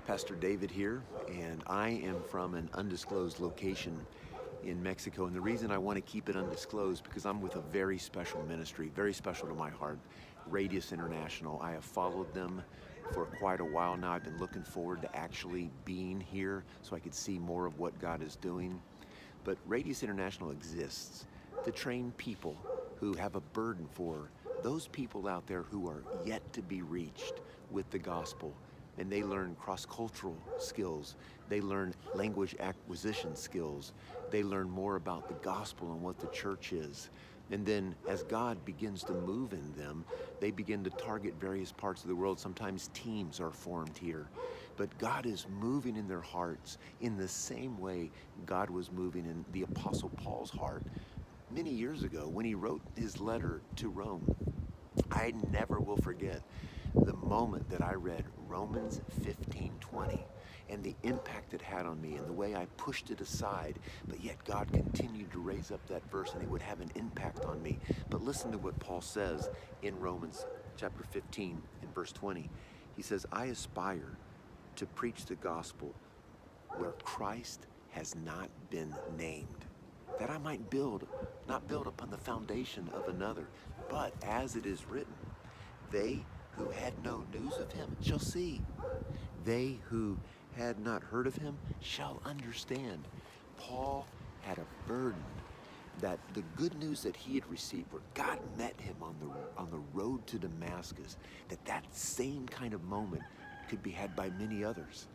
Pastor David here, and I am from an undisclosed location in Mexico. And the reason I want to keep it undisclosed because I'm with a very special ministry, very special to my heart, Radius International. I have followed them for quite a while now. I've been looking forward to actually being here so I could see more of what God is doing. But Radius International exists to train people who have a burden for those people out there who are yet to be reached with the gospel. And they learn cross-cultural skills. They learn language acquisition skills. They learn more about the gospel and what the church is. And then as God begins to move in them, they begin to target various parts of the world. Sometimes teams are formed here. But God is moving in their hearts in the same way God was moving in the Apostle Paul's heart many years ago when he wrote his letter to Rome. I never will forget the moment that I read Romans 15:20 and the impact it had on me and the way I pushed it aside, but yet God continued to raise up that verse and it would have an impact on me. But listen to what Paul says in Romans chapter 15 and verse 20. He says, I aspire to preach the gospel where Christ has not been named, that I might not build upon the foundation of another, but as it is written, they who had no news of him shall see. They who had not heard of him shall understand. Paul had a burden that the good news that he had received, where God met him on the road to Damascus, that same kind of moment could be had by many others.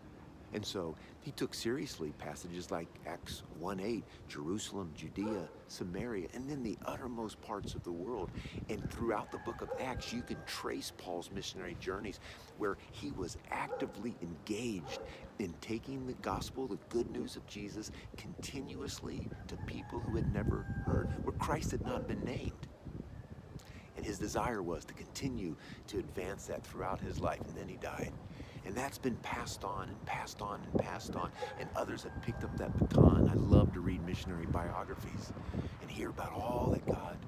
And so he took seriously passages like Acts 1:8, Jerusalem, Judea, Samaria, and then the uttermost parts of the world. And throughout the book of Acts, you can trace Paul's missionary journeys where he was actively engaged in taking the gospel, the good news of Jesus, continuously to people who had never heard, where Christ had not been named. And his desire was to continue to advance that throughout his life, and then he died. And that's been passed on and passed on and passed on, and others have picked up that baton. I love to read missionary biographies and hear about all that God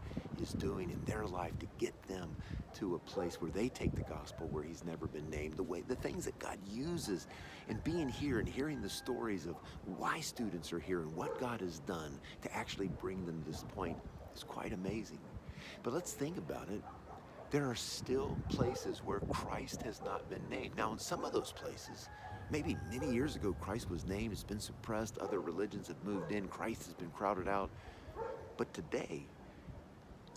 is doing in their life to get them to a place where they take the gospel where he's never been named, the things that God uses, and being here and hearing the stories of why students are here and what God has done to actually bring them to this point is quite amazing. But let's think about it. There are still places where Christ has not been named. Now, in some of those places, maybe many years ago, Christ was named, it's been suppressed, other religions have moved in, Christ has been crowded out. But today,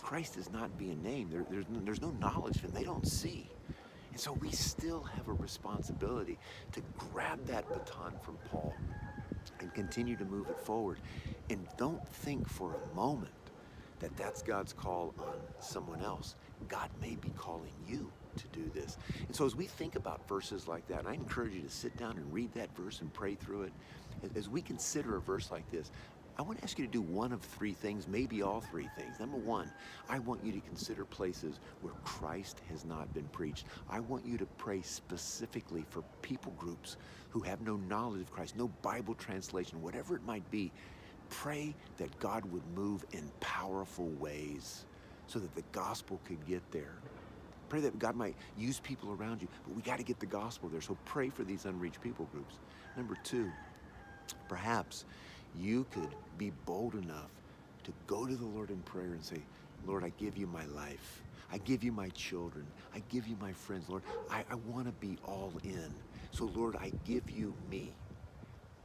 Christ is not being named. There's no knowledge of him. They don't see. And so we still have a responsibility to grab that baton from Paul and continue to move it forward. And don't think for a moment that that's God's call on someone else. God may be calling you to do this. And so as we think about verses like that, and I encourage you to sit down and read that verse and pray through it. As we consider a verse like this, I want to ask you to do one of three things, maybe all three things. Number one, I want you to consider places where Christ has not been preached. I want you to pray specifically for people groups who have no knowledge of Christ, no Bible translation, whatever it might be. Pray that God would move in powerful ways so that the gospel could get there. Pray that God might use people around you, but we got to get the gospel there. So pray for these unreached people groups. Number two, perhaps you could be bold enough to go to the Lord in prayer and say, Lord, I give you my life. I give you my children. I give you my friends. Lord, I want to be all in. So Lord, I give you me.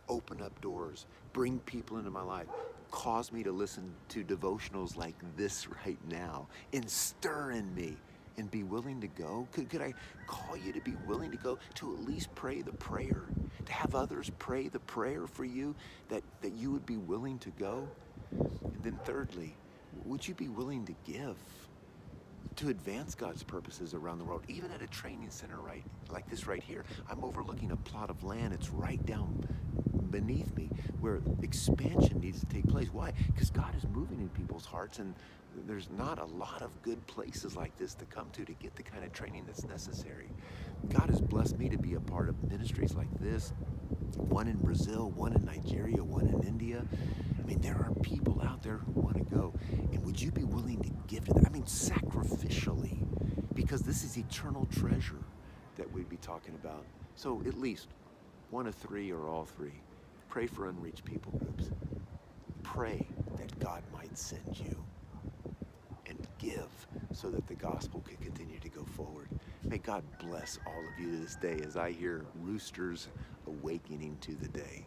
Open up doors, bring people into my life, cause me to listen to devotionals like this right now, and stir in me and be willing to go. Could I call you to be willing to go, to at least pray the prayer, to have others pray the prayer for you, that you would be willing to go? And then thirdly, would you be willing to give to advance God's purposes around the world, even at a training center like this right here? I'm overlooking a plot of land. It's right down beneath me where expansion needs to take place. Why? Because God is moving in people's hearts, and there's not a lot of good places like this to come to get the kind of training that's necessary. God has blessed me to be a part of ministries like this, one in Brazil, one in Nigeria, one in India. I mean, there are people out there who want to go. And would you be willing to give to them? I mean, sacrificially, because this is eternal treasure that we'd be talking about. So at least one of three or all three. Pray for unreached people groups. Pray that God might send you, and give so that the gospel can continue to go forward. May God bless all of you this day as I hear roosters awakening to the day.